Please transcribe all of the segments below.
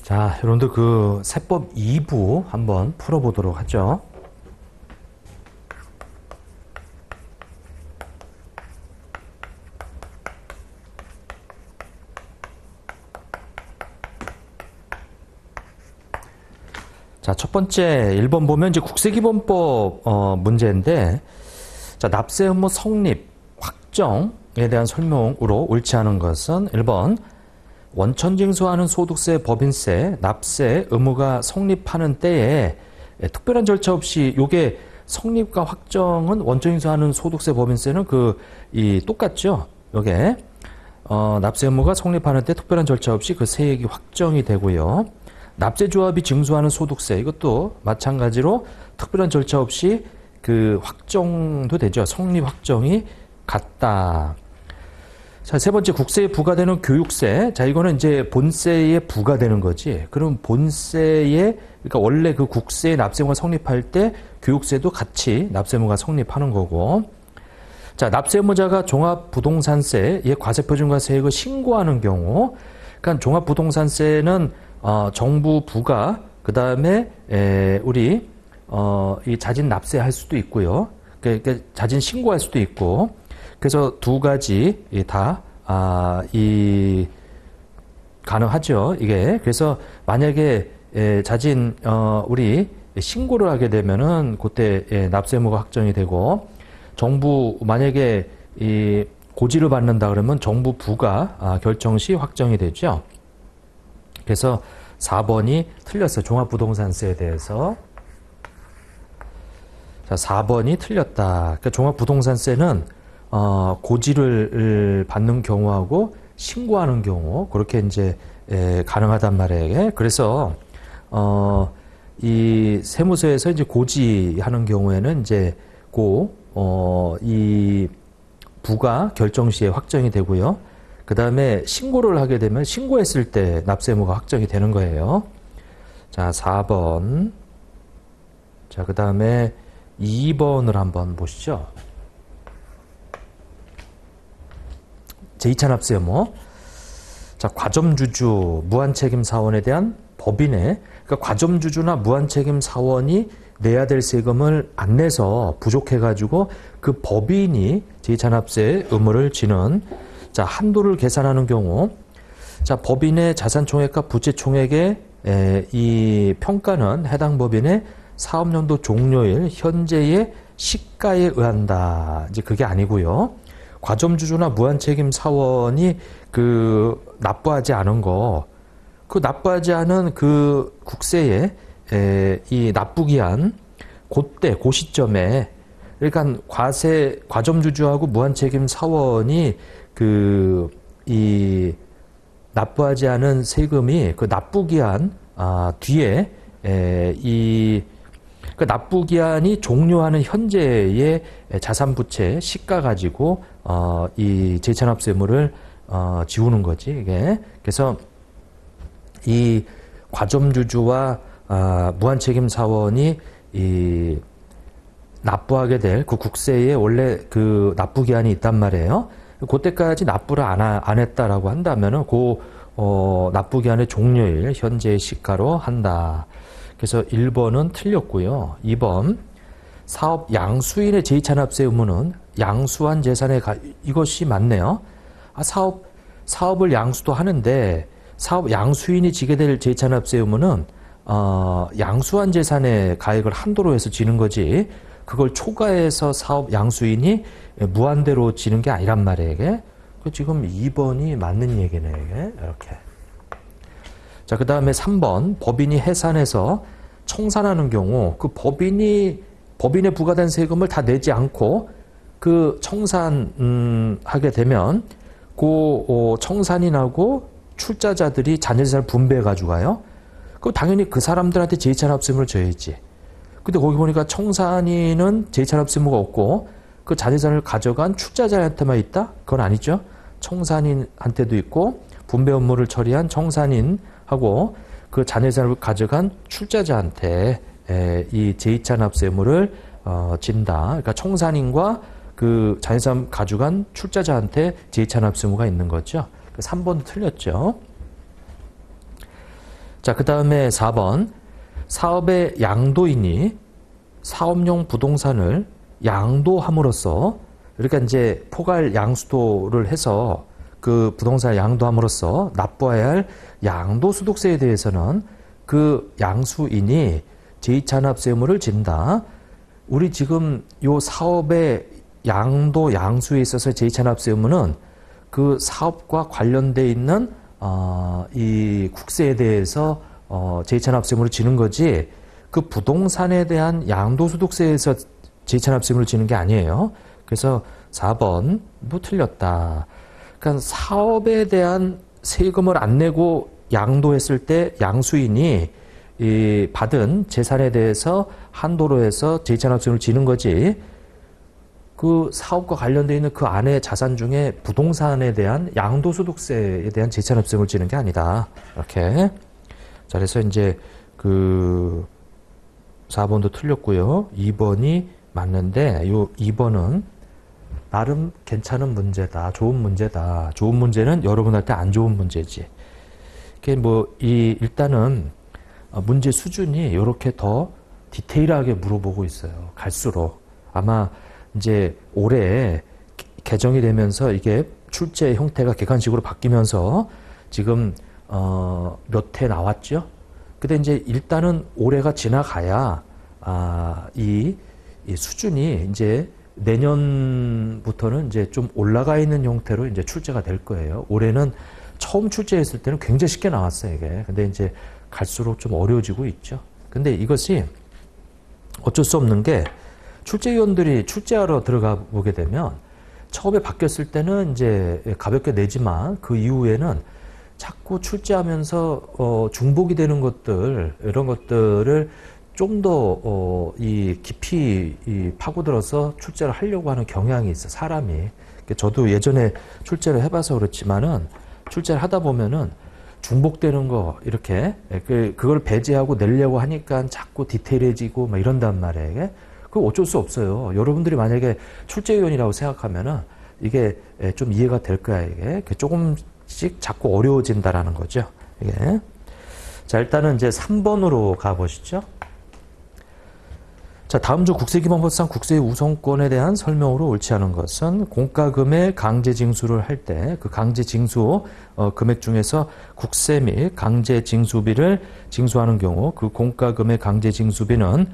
자, 여러분들 그 세법 2부 한번 풀어보도록 하죠. 자, 첫 번째 1번 보면 이제 국세기본법 문제인데, 자, 납세 의무 성립 확정에 대한 설명으로 옳지 않은 것은 1번 원천 징수하는 소득세, 법인세, 납세 의무가 성립하는 때에 특별한 절차 없이 요게 성립과 확정은 원천 징수하는 소득세, 법인세는 똑같죠. 요게 납세 의무가 성립하는 때 특별한 절차 없이 그 세액이 확정이 되고요. 납세조합이 징수하는 소득세 이것도 마찬가지로 특별한 절차 없이 그 확정도 되죠. 성립 확정이 같다. 자, 세 번째 국세에 부과되는 교육세. 자, 이거는 이제 본세에 부과되는 거지. 그럼 본세에 그러니까 원래 그 국세의 납세의무가 성립할 때 교육세도 같이 납세의무가 성립하는 거고. 자, 납세의무자가 종합부동산세의 과세표준과 세액을 신고하는 경우, 그러니까 종합부동산세는 정부 부과 그다음에 우리 이 자진 납세할 수도 있고요. 그러니까 자진 신고할 수도 있고. 그래서 두 가지 다 가능하죠. 이게 그래서 만약에 자진 우리 신고를 하게 되면은 그때 납세 의무가 확정이 되고 정부 만약에 이 고지를 받는다 그러면 정부 부가 결정 시 확정이 되죠. 그래서 4번이 틀렸어요. 종합부동산세에 대해서. 자, 4번이 틀렸다. 그러니까 종합부동산세는 고지를 받는 경우하고 신고하는 경우 그렇게 이제 가능하단 말이에요. 그래서 이 세무서에서 이제 고지하는 경우에는 이제 이 부가 결정 시에 확정이 되고요. 그 다음에 신고를 하게 되면 신고했을 때 납세 의무가 확정이 되는 거예요. 자, 4번. 자, 그 다음에 2번을 한번 보시죠. 제2차 납세 의무. 자, 과점주주, 무한책임 사원에 대한 법인의, 그러니까 과점주주나 무한책임 사원이 내야 될 세금을 안 내서 부족해가지고 그 법인이 제2차 납세 의무를 지는, 자, 한도를 계산하는 경우, 자, 법인의 자산 총액과 부채 총액의 이 평가는 해당 법인의 사업연도 종료일 현재의 시가에 의한다. 이제 그게 아니고요. 과점주주나 무한책임 사원이 납부하지 않은 납부하지 않은 그 국세에 이 납부기한 그 시점에 그러니까 과점주주하고 무한책임 사원이 이 납부하지 않은 세금이 그 납부기한 뒤에 그 납부기한이 종료하는 현재의 자산부채 시가 가지고 이 제2차 납세 의무를 지우는 거지 이게. 그래서 이 과점주주와 무한책임 사원이 이 납부하게 될 그 국세에 원래 그 납부기한이 있단 말이에요. 그때까지 납부를 안 했다라고 한다면은 납부기한의 종료일 현재의 시가로 한다. 그래서 1번은 틀렸고요. 2번 사업 양수인의 제2차 납세 의무는 양수한 재산에 이것이 맞네요. 사업을 양수도 하는데 사업 양수인이 지게 될 제2차 납세 의무는 양수한 재산의 가액을 한도로 해서 지는 거지 그걸 초과해서 사업 양수인이 무한대로 지는 게 아니란 말이에요. 이게. 지금 2번이 맞는 얘기네. 이게. 이렇게. 자, 그 다음에 3번 법인이 해산해서 청산하는 경우 그 법인에 부과된 세금을 다 내지 않고 그 청산하게 되면 그 청산인하고 출자자들이 자녀재산을 분배해 가지고 가요. 그럼 당연히 그 사람들한테 제2차 납세의무를 져야지. 근데 거기 보니까 청산인은 제2차 납세의무가 없고 그 자녀재산을 가져간 출자자한테만 있다? 그건 아니죠. 청산인한테도 있고 분배 업무를 처리한 청산인하고 그 자녀재산을 가져간 출자자한테 이 제2차 납세 의무를 진다. 그러니까 청산인과 그 자녀재산 가져간 출자자한테 제2차 납세 의무가 있는 거죠. 3번도 틀렸죠. 자, 그 다음에 4번. 사업의 양도인이 사업용 부동산을 양도함으로써, 그러니까 이제 포괄 양수도를 해서 그 부동산을 양도함으로써 납부해야 할 양도소득세에 대해서는 그 양수인이 제2찬합세 의무를 진다. 우리 지금 요 사업의 양도 양수에 있어서 제2찬합세 의무는 그 사업과 관련돼 있는 이 국세에 대해서 제2찬합세 의무를 지는 거지, 그 부동산에 대한 양도소득세에서 제2찬합세 의무를 지는 게 아니에요. 그래서 4번 뭐 틀렸다. 그러니까 사업에 대한 세금을 안 내고 양도했을 때 양수인이 이 받은 재산에 대해서 한도로 해서 제2찬합세 의무를 지는 거지, 그 사업과 관련되어 있는 그 안에 자산 중에 부동산에 대한 양도소득세에 대한 제2찬합세 의무를 지는 게 아니다. 이렇게. 자, 그래서 이제 그 4번도 틀렸고요. 2번이 맞는데, 요 2번은 나름 괜찮은 문제다. 좋은 문제다. 좋은 문제는 여러분한테 안 좋은 문제지. 이게 뭐, 일단은 문제 수준이 이렇게 더 디테일하게 물어보고 있어요. 갈수록. 아마 이제 올해 개정이 되면서 이게 출제 형태가 객관식으로 바뀌면서 지금 몇 회 나왔죠. 근데 이제 일단은 올해가 지나가야 이 수준이 이제 내년부터는 이제 좀 올라가 있는 형태로 이제 출제가 될 거예요. 올해는 처음 출제했을 때는 굉장히 쉽게 나왔어요, 이게. 근데 이제 갈수록 좀 어려워지고 있죠. 근데 이것이 어쩔 수 없는 게, 출제위원들이 출제하러 들어가 보게 되면 처음에 바뀌었을 때는 이제 가볍게 내지만 그 이후에는 자꾸 출제하면서 중복이 되는 것들, 이런 것들을 좀 더 이 깊이 파고들어서 출제를 하려고 하는 경향이 있어, 사람이. 저도 예전에 출제를 해봐서 그렇지만은 출제를 하다 보면은 중복되는 거 이렇게 그걸 배제하고 내려고 하니까 자꾸 디테일해지고 막 이런단 말이에요. 그거 어쩔 수 없어요. 여러분들이 만약에 출제위원이라고 생각하면은 이게 좀 이해가 될 거야, 이게. 조금씩 자꾸 어려워진다라는 거죠, 이게. 자, 일단은 이제 3번으로 가보시죠. 자, 다음 중 국세기본법상 국세의 우선권에 대한 설명으로 옳지 않은 것은, 공과금의 강제징수를 할 때 그 강제징수 금액 중에서 국세 및 강제징수비를 징수하는 경우 그 공과금의 강제징수비는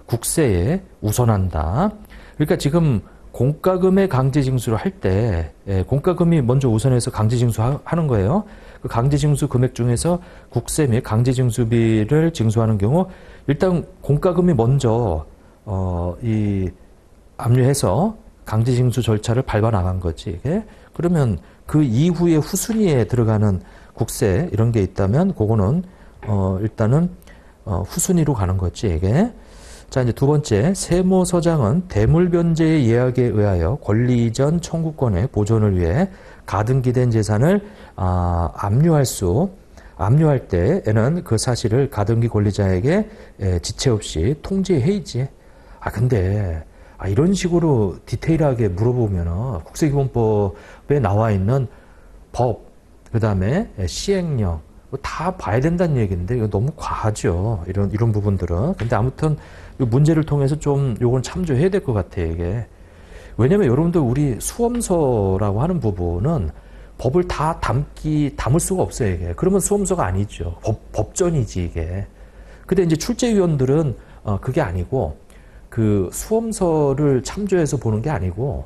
국세에 우선한다. 그러니까 지금 공과금의 강제징수를 할 때 공과금이 먼저 우선해서 강제징수하는 거예요. 그 강제징수 금액 중에서 국세 및 강제징수비를 징수하는 경우 일단 공과금이 먼저 압류해서 강제징수 절차를 밟아 나간 거지, 이게. 그러면 그 이후에 후순위에 들어가는 국세 이런 게 있다면 그거는 일단은 후순위로 가는 거지, 이게. 자, 이제 두 번째, 세무서장은 대물변제의 예약에 의하여 권리 이전 청구권의 보존을 위해 가등기된 재산을 압류할 때에는 그 사실을 가등기 권리자에게 지체 없이 통지해야지. 근데 이런 식으로 디테일하게 물어보면은 국세기본법에 나와 있는 법, 그 다음에 시행령 다 봐야 된다는 얘기인데 이거 너무 과하죠. 이런 부분들은. 근데 아무튼 이 문제를 통해서 좀 요건 참조해야 될 것 같아요, 이게. 왜냐면 여러분들 우리 수험서라고 하는 부분은 법을 다 담을 수가 없어요, 이게. 그러면 수험서가 아니죠. 법전이지, 이게. 근데 이제 출제위원들은 그게 아니고 그 수험서를 참조해서 보는 게 아니고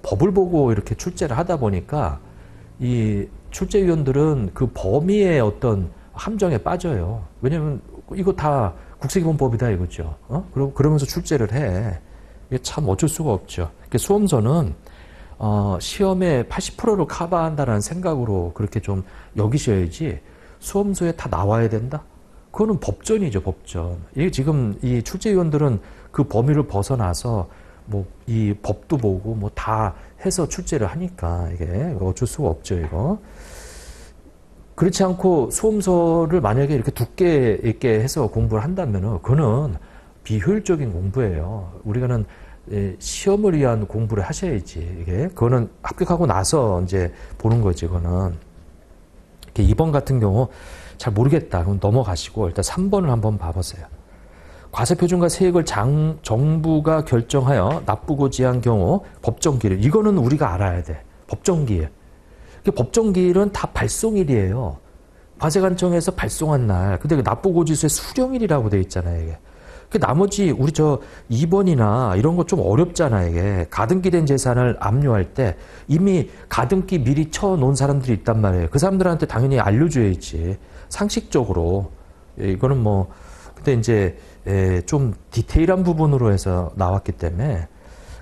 법을 보고 이렇게 출제를 하다 보니까 이 출제위원들은 그 범위의 어떤 함정에 빠져요. 왜냐면 이거 다 국세기본법이다 이거죠. 그러면서 출제를 해. 이게 참 어쩔 수가 없죠. 수험서는 시험에 80%를 커버한다는 생각으로 그렇게 좀 여기셔야지, 수험서에 다 나와야 된다? 그거는 법전이죠, 법전. 이게 지금 이 출제위원들은 그 범위를 벗어나서 뭐 이 법도 보고 뭐 다 해서 출제를 하니까 이게 어쩔 수가 없죠, 이거. 그렇지 않고 수험서를 만약에 이렇게 두께 있게 해서 공부를 한다면은 그거는 비효율적인 공부예요. 우리가는 시험을 위한 공부를 하셔야지, 이게. 그거는 합격하고 나서 이제 보는 거지, 그거는. 2번 같은 경우 잘 모르겠다. 그럼 넘어가시고 일단 3번을 한번 봐보세요. 과세표준과 세액을 정부가 결정하여 납부고지한 경우 법정기일. 이거는 우리가 알아야 돼. 법정기일. 법정기일은 다 발송일이에요. 과세관청에서 발송한 날. 근데 그 납부고지서에 수령일이라고 돼 있잖아요, 이게. 나머지 우리 2번이나 이런 거 좀 어렵잖아요, 이게. 가등기 된 재산을 압류할 때 이미 가등기 미리 쳐놓은 사람들이 있단 말이에요. 그 사람들한테 당연히 알려줘야지. 상식적으로. 이거는 뭐, 근데 이제 좀 디테일한 부분으로 해서 나왔기 때문에.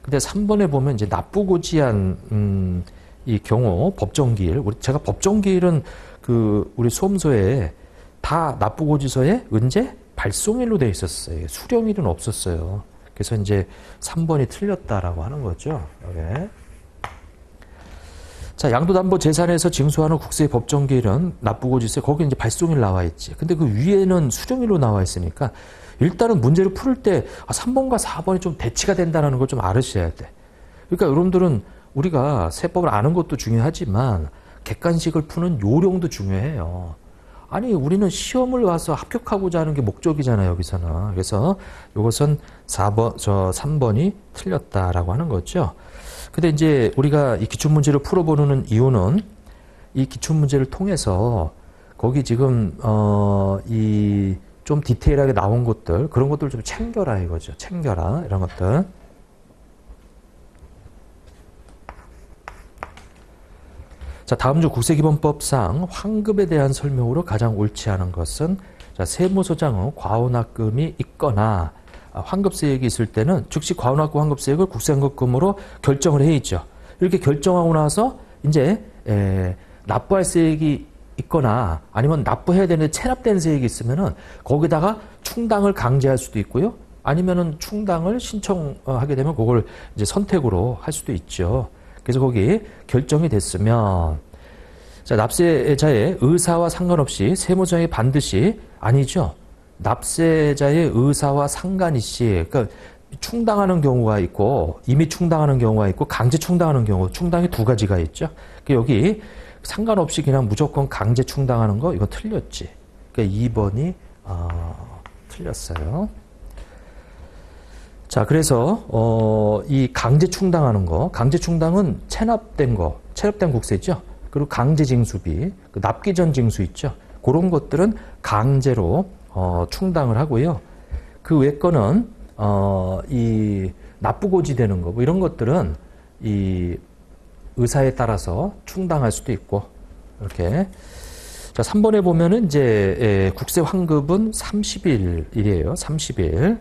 근데 3번에 보면 이제 납부고지한 이 경우 법정기일. 제가 법정기일은 우리 수험서에 다 납부고지서에 언제? 발송일로 돼 있었어요. 수령일은 없었어요. 그래서 이제 3번이 틀렸다라고 하는 거죠. 네. 자, 양도담보재산에서 징수하는 국세의 법정기일은 납부고지서에 거기 이제 발송일 나와 있지. 근데 그 위에는 수령일로 나와 있으니까 일단은 문제를 풀 때 3번과 4번이 좀 대치가 된다는 걸 좀 알으셔야 돼. 그러니까 여러분들은 우리가 세법을 아는 것도 중요하지만 객관식을 푸는 요령도 중요해요. 아니 우리는 시험을 와서 합격하고자 하는 게 목적이잖아요, 여기서는. 그래서 이것은 3번이 틀렸다라고 하는 거죠. 근데 이제 우리가 이 기출문제를 풀어보는 이유는 이 기출문제를 통해서 거기 지금 이 좀 디테일하게 나온 것들, 그런 것들 좀 챙겨라 이거죠. 챙겨라, 이런 것들. 자, 다음 주 국세기본법상 환급에 대한 설명으로 가장 옳지 않은 것은, 자, 세무서장은 과온합금이 있거나 환급세액이 있을 때는 즉시 과온합금 환급세액을 국세환급금으로 결정을 해 있죠. 이렇게 결정하고 나서 이제 납부할 세액이 있거나 아니면 납부해야 되는데 체납된 세액이 있으면은 거기다가 충당을 강제할 수도 있고요. 아니면은 충당을 신청하게 되면 그걸 이제 선택으로 할 수도 있죠. 그래서 거기 결정이 됐으면, 자, 납세자의 의사와 상관없이 세무서장이 반드시, 아니죠. 납세자의 의사와 상관이시, 그러니까 충당하는 경우가 있고 이미 충당하는 경우가 있고 강제 충당하는 경우, 충당이 두 가지가 있죠. 여기 상관없이 그냥 무조건 강제 충당하는 거, 이거 틀렸지. 그러니까 2번이 틀렸어요. 자, 그래서 이 강제 충당하는 거, 강제 충당은 체납된 거, 체납된 국세죠. 그리고 강제 징수비, 그 납기 전 징수 있죠. 그런 것들은 강제로 충당을 하고요. 그 외 거는 이 납부고지 되는 거, 뭐 이런 것들은 이 의사에 따라서 충당할 수도 있고, 이렇게. 자, 3번에 보면은 이제 국세 환급은 30일이에요. 30일.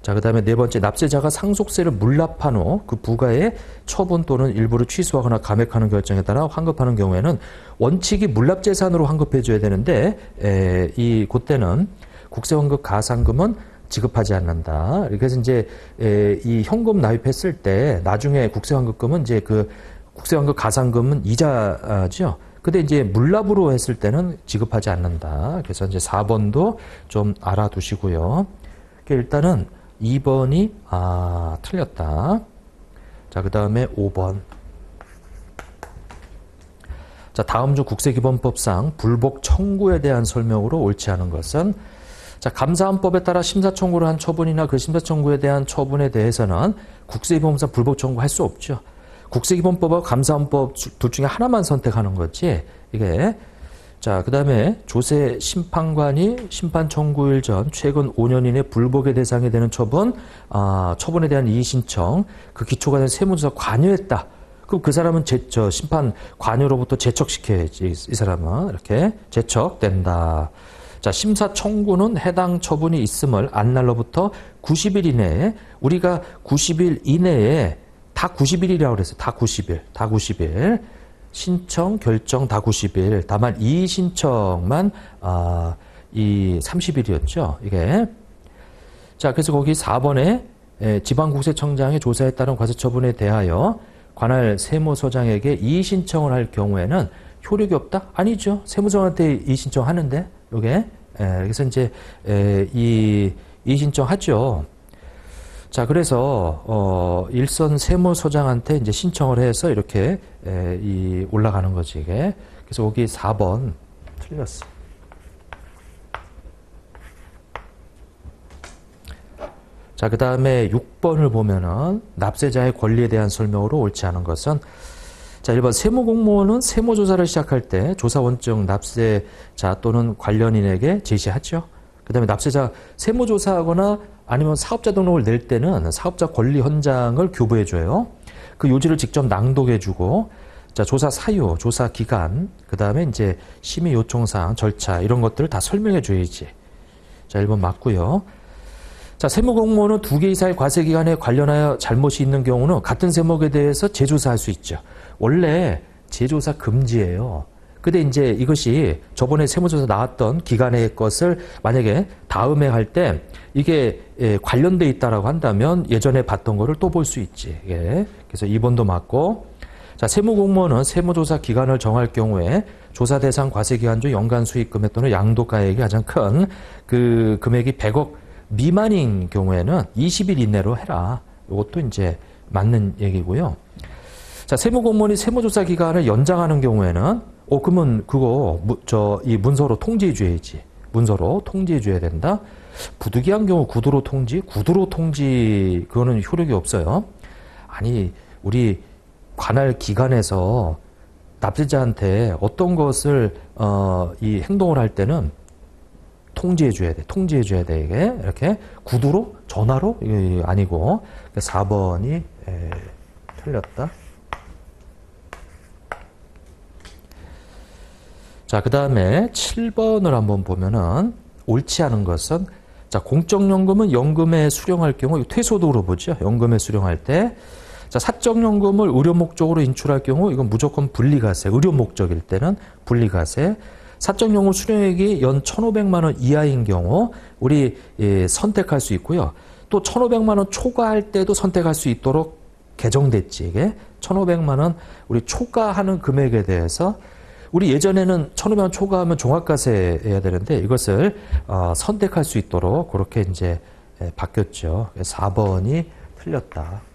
자, 그 다음에 네 번째, 납세자가 상속세를 물납한 후 그 부가의 처분 또는 일부를 취소하거나 감액하는 결정에 따라 환급하는 경우에는 원칙이 물납재산으로 환급해줘야 되는데, 그때는 국세환급 가산금은 지급하지 않는다. 그래서 이제 이 현금 납입했을 때 나중에 국세환급금은 이제 그 국세환급 가산금은 이자죠. 근데 이제 물납으로 했을 때는 지급하지 않는다. 그래서 이제 4번도 좀 알아두시고요. 일단은 2번이 틀렸다. 자, 그 다음에 5번. 자, 다음 주 국세기본법상 불복 청구에 대한 설명으로 옳지 않은 것은, 자, 감사원법에 따라 심사청구를 한 처분이나 그 심사청구에 대한 처분에 대해서는 국세기본법상 불복 청구할 수 없죠. 국세기본법과 감사원법 둘 중에 하나만 선택하는 거지. 이게. 자, 그 다음에 조세 심판관이 심판 청구일 전 최근 5년 이내 불복의 대상이 되는 처분, 처분에 대한 이의신청, 그 기초가 된 세무조사 관여했다. 그럼 그 사람은 심판 관여로부터 제척시켜야지. 이 사람은 이렇게 제척된다. 자, 심사 청구는 해당 처분이 있음을 안날로부터 90일 이내에, 우리가 90일 이내에 다 90일이라고 그랬어요. 다 90일. 다 90일. 신청, 결정 다 90일. 다만 이의 신청만 이 30일이었죠. 이게. 자, 그래서 거기 4번에 지방국세청장의 조사에 따른 과세처분에 대하여 관할 세무서장에게 이의 신청을 할 경우에는 효력이 없다? 아니죠. 세무서장한테 이의 신청하는데, 요게. 그래서 이제 이의 신청하죠. 자, 그래서 일선 세무서장한테 이제 신청을 해서 이렇게 올라가는 거지, 이게. 그래서 여기 4번 틀렸어. 자, 그 다음에 6번을 보면은 납세자의 권리에 대한 설명으로 옳지 않은 것은, 자, 1번 세무공무원은 세무조사를 시작할 때 조사원증 납세자 또는 관련인에게 제시하죠. 그 다음에 납세자 세무조사하거나 아니면 사업자 등록을 낼 때는 사업자 권리 현장을 교부해줘요. 그 요지를 직접 낭독해주고, 자, 조사 사유, 조사 기간, 그 다음에 이제 심의 요청사항, 절차, 이런 것들을 다 설명해줘야지. 자, 1번 맞고요. 자, 세무공무원은 2개 이상의 과세기간에 관련하여 잘못이 있는 경우는 같은 세목에 대해서 재조사할 수 있죠. 원래 재조사 금지예요. 근데 이제 이것이 저번에 세무조사 나왔던 기간의 것을 만약에 다음에 할 때 이게 관련돼 있다라고 한다면 예전에 봤던 거를 또 볼 수 있지. 예. 그래서 2번도 맞고. 자, 세무공무원은 세무조사 기간을 정할 경우에 조사 대상 과세기간 중 연간 수익 금액 또는 양도가액이 가장 큰 그 금액이 100억 미만인 경우에는 20일 이내로 해라. 이것도 이제 맞는 얘기고요. 자, 세무공무원이 세무조사 기간을 연장하는 경우에는 그러면 그거 이 문서로 통지해 줘야지. 문서로 통지해 줘야 된다. 부득이한 경우 구두로 통지, 그거는 효력이 없어요. 아니, 우리 관할 기관에서 납세자한테 어떤 것을 이 행동을 할 때는 통지해 줘야 돼. 통지해 줘야 돼. 이게 이렇게 구두로, 전화로 아니고. 4번이 틀렸다. 자, 그 다음에 7번을 한번 보면은 옳지 않은 것은, 자, 공적연금은 연금에 수령할 경우 퇴소도로 보죠. 연금에 수령할 때. 자, 사적연금을 의료 목적으로 인출할 경우 이건 무조건 분리과세. 의료 목적일 때는 분리과세. 사적연금 수령액이 연 1,500만 원 이하인 경우 우리 선택할 수 있고요. 또 1,500만 원 초과할 때도 선택할 수 있도록 개정됐지. 이게 1,500만 원 우리 초과하는 금액에 대해서 우리 예전에는 1,500만 원 초과하면 종합과세 해야 되는데 이것을 선택할 수 있도록 그렇게 이제 바뀌었죠. 4번이 틀렸다.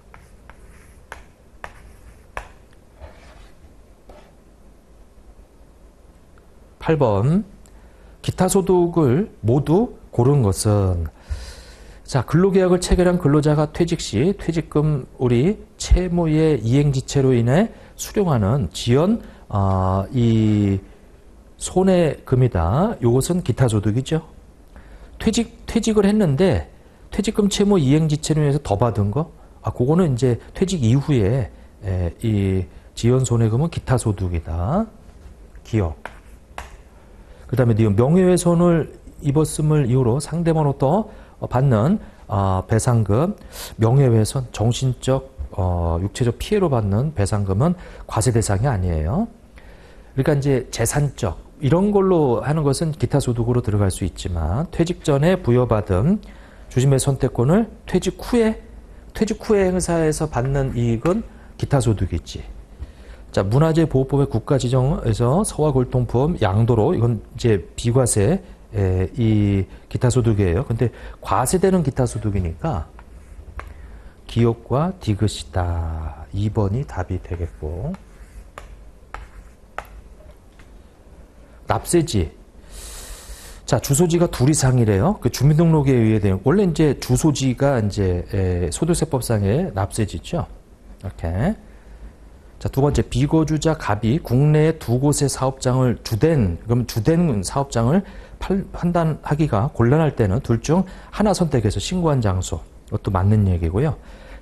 (8번) 기타 소득을 모두 고른 것은, 자, 근로계약을 체결한 근로자가 퇴직 시 퇴직금 우리 채무의 이행지체로 인해 수령하는 지연 이 손해금이다. 이것은 기타 소득이죠. 퇴직을 했는데 퇴직금 채무 이행지체로 인해서 더 받은 거, 그거는 이제 퇴직 이후에 이 지연 손해금은 기타 소득이다. 기억. 그 다음에 명예훼손을 입었음을 이유로 상대방으로부터 받는 배상금, 명예훼손, 정신적, 육체적 피해로 받는 배상금은 과세 대상이 아니에요. 그러니까 이제 재산적 이런 걸로 하는 것은 기타 소득으로 들어갈 수 있지만 퇴직 전에 부여받은 주심의 선택권을 퇴직 후에 행사해서 받는 이익은 기타 소득이지. 자, 문화재보호법의 국가 지정에서 서화 골동품 양도로 이건 이제 비과세 이 기타 소득이에요. 근데 과세되는 기타 소득이니까 기업과 디귿이다. 2번이 답이 되겠고. 납세지. 자, 주소지가 둘 이상이래요. 그 주민등록에 의해 되는, 원래 이제 주소지가 이제 소득세법상의 납세지죠. 이렇게. 자, 두 번째, 비거주자 갑이 국내에 두 곳의 사업장을 그럼 주된 사업장을 판단하기가 곤란할 때는 둘 중 하나 선택해서 신고한 장소, 이것도 맞는 얘기고요.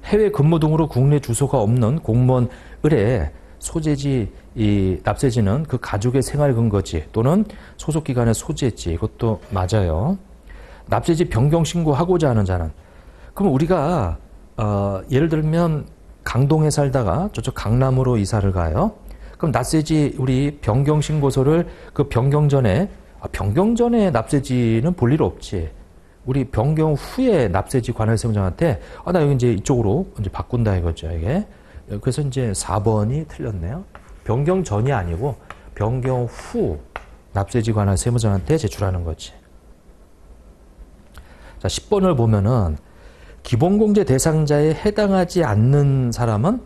해외 근무 등으로 국내 주소가 없는 공무원 의뢰 소재지, 이 납세지는 그 가족의 생활 근거지 또는 소속기관의 소재지, 이것도 맞아요. 납세지 변경 신고하고자 하는 자는, 그럼 우리가 예를 들면 강동에 살다가 저쪽 강남으로 이사를 가요. 그럼 납세지 우리 변경 신고서를 그 변경 전에 납세지는 볼 일 없지. 우리 변경 후에 납세지 관할세무장한테 나 여기 이제 이쪽으로 이제 바꾼다 이거죠, 이게. 그래서 이제 4번이 틀렸네요. 변경 전이 아니고 변경 후 납세지 관할세무장한테 제출하는 거지. 자, 10번을 보면은 기본공제 대상자에 해당하지 않는 사람은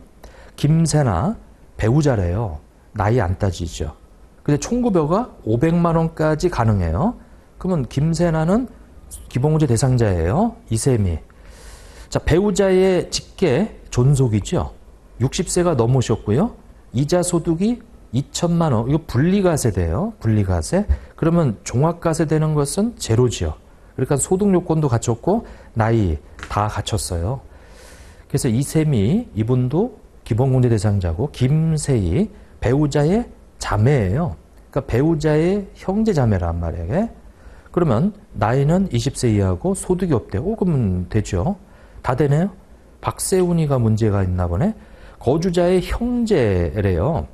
김새나 배우자래요. 나이 안 따지죠. 근데 총급여가 500만 원까지 가능해요. 그러면 김세나는 기본공제 대상자예요. 이셈이. 자, 배우자의 직계 존속이죠. 60세가 넘으셨고요. 이자 소득이 2천만 원. 이거 분리과세돼요. 분리과세. 그러면 종합과세 되는 것은 제로지요. 그러니까 소득 요건도 갖췄고 나이 다 갖췄어요. 그래서 이셈이 이분도 기본공제 대상자고 김세희 배우자의 자매예요. 그러니까 배우자의 형제 자매란 말이에요. 그러면 나이는 20세 이하고 소득이 없대요. 그러면 되죠. 다 되네요. 박세훈이가 문제가 있나 보네. 거주자의 형제래요.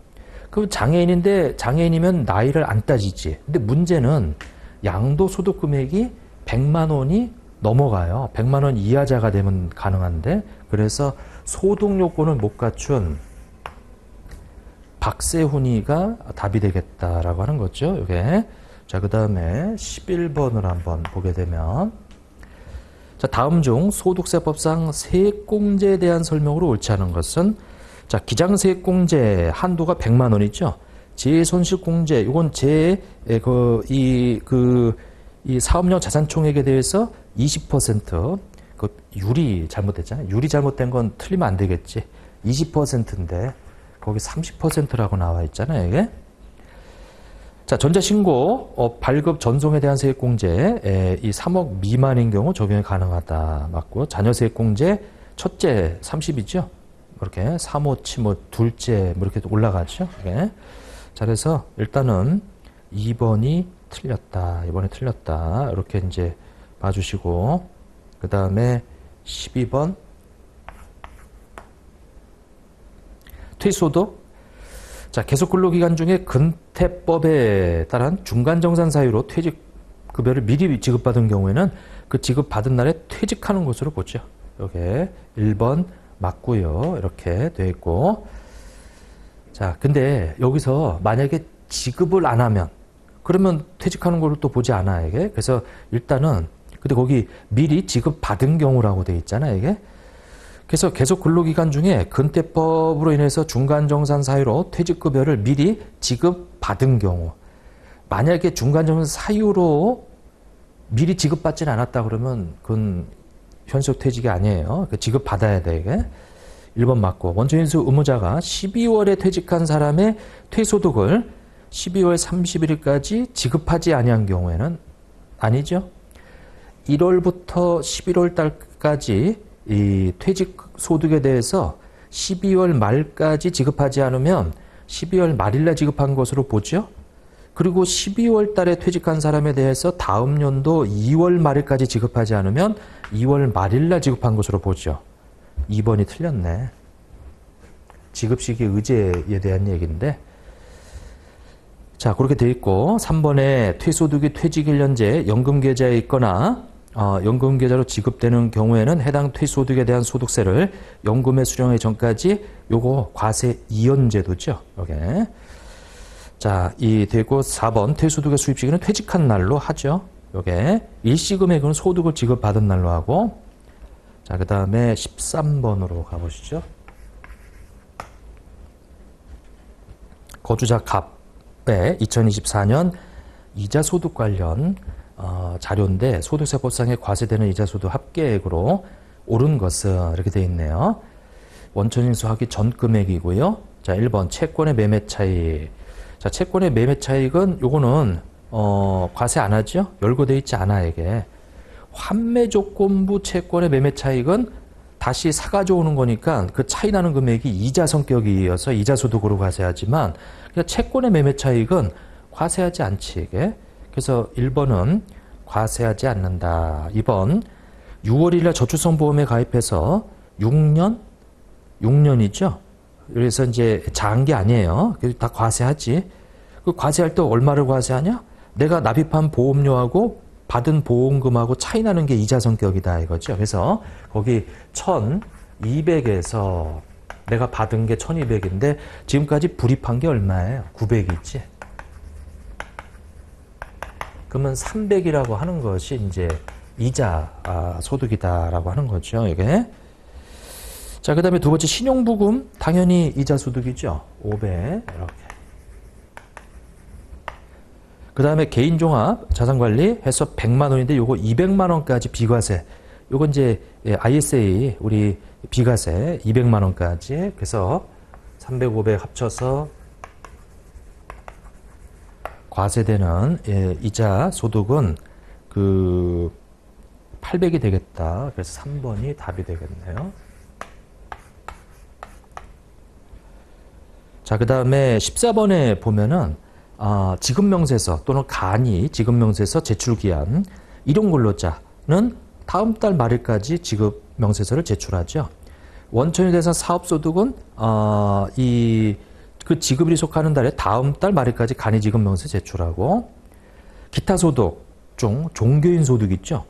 그럼 장애인인데 장애인이면 나이를 안 따지지. 근데 문제는 양도소득 금액이 100만 원이 넘어가요. 100만 원 이하자가 되면 가능한데 그래서 소득 요건을 못 갖춘 박세훈이가 답이 되겠다라고 하는 거죠. 이게. 자, 그 다음에 11번을 한번 보게 되면 자, 다음 중 소득세법상 세액공제에 대한 설명으로 옳지 않은 것은 자, 기장세액공제 한도가 100만 원이죠. 재손실공제 이건 이 사업용 자산총액에 대해서 20% 그 유리 잘못됐잖아요. 유리 잘못된 건 틀리면 안 되겠지. 20%인데 거기 30%라고 나와 있잖아요. 이게. 자, 전자신고 발급 전송에 대한 세액공제 이 3억 미만인 경우 적용이 가능하다. 맞고 자녀세액공제 첫째 30이죠. 이렇게 3호, 치모, 둘째 뭐 이렇게 올라가죠. 이게. 자, 그래서 일단은 2번이 틀렸다. 이번에 틀렸다. 이렇게 이제 봐주시고 그 다음에 12번 퇴소득. 자, 계속근로기간 중에 근태법에 따른 중간정산 사유로 퇴직급여를 미리 지급받은 경우에는 그 지급받은 날에 퇴직하는 것으로 보죠. 이렇게 1번 맞고요. 이렇게 돼 있고. 자, 근데 여기서 만약에 지급을 안 하면 그러면 퇴직하는 걸로 또 보지 않아, 이게. 그래서 일단은 근데 거기 미리 지급받은 경우라고 돼 있잖아, 이게. 그래서 계속 근로기간 중에 근태법으로 인해서 중간정산 사유로 퇴직급여를 미리 지급받은 경우 만약에 중간정산 사유로 미리 지급받지는 않았다 그러면 그건 현속 퇴직이 아니에요. 지급받아야 돼, 이게. 1번 맞고 원천인수 의무자가 12월에 퇴직한 사람의 퇴소득을 12월 31일까지 지급하지 아니한 경우에는 아니죠. 1월부터 11월 달까지 이 퇴직 소득에 대해서 12월 말까지 지급하지 않으면 12월 말일날 지급한 것으로 보죠. 그리고 12월 달에 퇴직한 사람에 대해서 다음 연도 2월 말일까지 지급하지 않으면 2월 말일날 지급한 것으로 보죠. 2번이 틀렸네. 지급시기 의제에 대한 얘기인데 자, 그렇게 돼 있고 3번에 퇴소득이 퇴직 1년제 연금계좌에 있거나 연금계좌로 지급되는 경우에는 해당 퇴소득에 대한 소득세를 연금에 수령하기 전까지 요거 과세 이연제도죠. 요게. 자, 이 되고 4번 퇴소득의 수입 시기는 퇴직한 날로 하죠. 요게. 일시금액은 소득을 지급받은 날로 하고 자, 그 다음에 13번으로 가보시죠. 거주자 갑의 2024년 이자소득 관련 자료인데 소득세법상에 과세되는 이자소득 합계액으로 옳은 것은 이렇게 되어 있네요. 원천인수하기 전 금액이고요. 자, 1번 채권의 매매 차익. 자, 채권의 매매 차익은 요거는 과세 안 하죠? 열거되어 있지 않아, 이게. 환매 조건부 채권의 매매 차익은 다시 사가져 오는 거니까 그 차이 나는 금액이 이자 성격이어서 이자소득으로 과세하지만 그냥 채권의 매매 차익은 과세하지 않지, 이게. 그래서 1번은 과세하지 않는다. 2번 6월 1일 저축성보험에 가입해서 6년이죠. 그래서 이제 장기 아니에요. 그래서 다 과세하지. 그 과세할 때 얼마를 과세하냐? 내가 납입한 보험료하고 받은 보험금하고 차이 나는 게 이자 성격이다 이거죠. 그래서 거기 1200에서 내가 받은 게 1200인데 지금까지 불입한 게 얼마예요? 900이지. 그러면 300이라고 하는 것이 이제 이자 소득이다라고 하는 거죠. 이게. 자, 그 다음에 두 번째 신용부금 당연히 이자 소득이죠. 500 이렇게. 그 다음에 개인종합 자산관리 해서 100만 원인데 요거 200만 원까지 비과세. 요거 이제 ISA 우리 비과세 200만 원까지. 그래서 300, 500 합쳐서 과세되는 이자 소득은 그 800이 되겠다. 그래서 3번이 답이 되겠네요. 자, 그 다음에 14번에 보면은 지급명세서 또는 간이 지급명세서 제출기한 일용근로자는 다음 달 말일까지 지급명세서를 제출하죠. 원천이 대상 사업소득은 그 지급일이 속하는 달에 다음 달 말일까지 간이 지급명세 제출하고, 기타 소득 중 종교인 소득 있죠.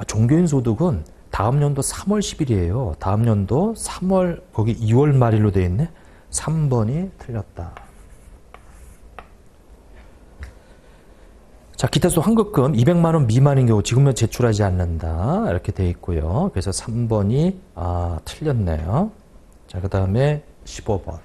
종교인 소득은 다음 연도 3월 10일이에요. 다음 연도 3월 거기 2월 말일로 되어 있네. 3번이 틀렸다. 자, 기타 소득 환급금 200만 원 미만인 경우 지급면 제출하지 않는다. 이렇게 되어 있고요. 그래서 3번이 틀렸네요. 자, 그 다음에 15번.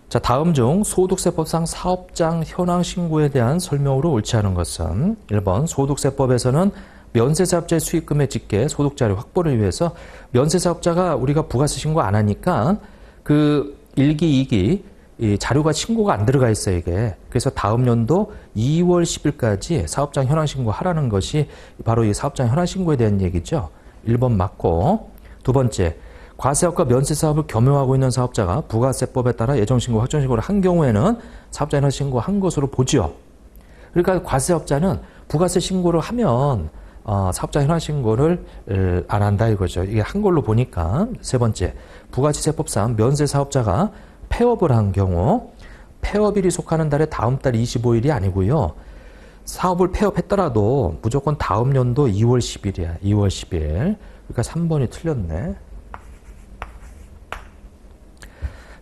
자, 다음 중 소득세법상 사업장 현황 신고에 대한 설명으로 옳지 않은 것은 1번 소득세법에서는 면세사업자의 수익금에 직계 소득자료 확보를 위해서 면세사업자가 우리가 부가세 신고 안 하니까 그 1기, 2기 이 자료가 신고가 안 들어가 있어요, 이게. 그래서 다음 연도 2월 10일까지 사업장 현황 신고하라는 것이 바로 이 사업장 현황 신고에 대한 얘기죠. 1번 맞고, 두 번째, 과세사업과 면세사업을 겸용하고 있는 사업자가 부가세법에 따라 예정신고, 확정신고를 한 경우에는 사업자 현황 신고한 것으로 보지요. 그러니까 과세사업자는 부가세 신고를 하면 사업자 현황 신고를 안 한다 이거죠. 이게 한 걸로 보니까. 세 번째, 부가세법상 면세사업자가 폐업을 한 경우 폐업일이 속하는 달에 다음 달 25일이 아니고요. 사업을 폐업했더라도 무조건 다음 연도 2월 10일이야. 2월 10일. 그러니까 3번이 틀렸네.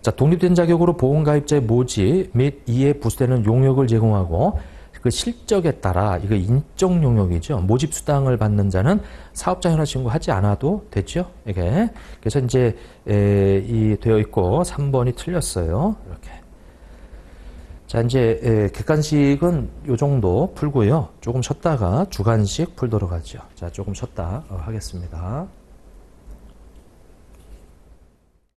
자, 독립된 자격으로 보험가입자의 모집 및 이에 부수되는 용역을 제공하고 그 실적에 따라 이거 인적 용역이죠. 모집 수당을 받는 자는 사업자 현황 신고하지 않아도 되죠. 이게 그래서 이제 이 되어 있고 3번이 틀렸어요. 이렇게. 자, 이제 객관식은 요 정도 풀고요. 조금 쉬었다가 주관식 풀도록 하죠. 자, 조금 쉬었다 하겠습니다.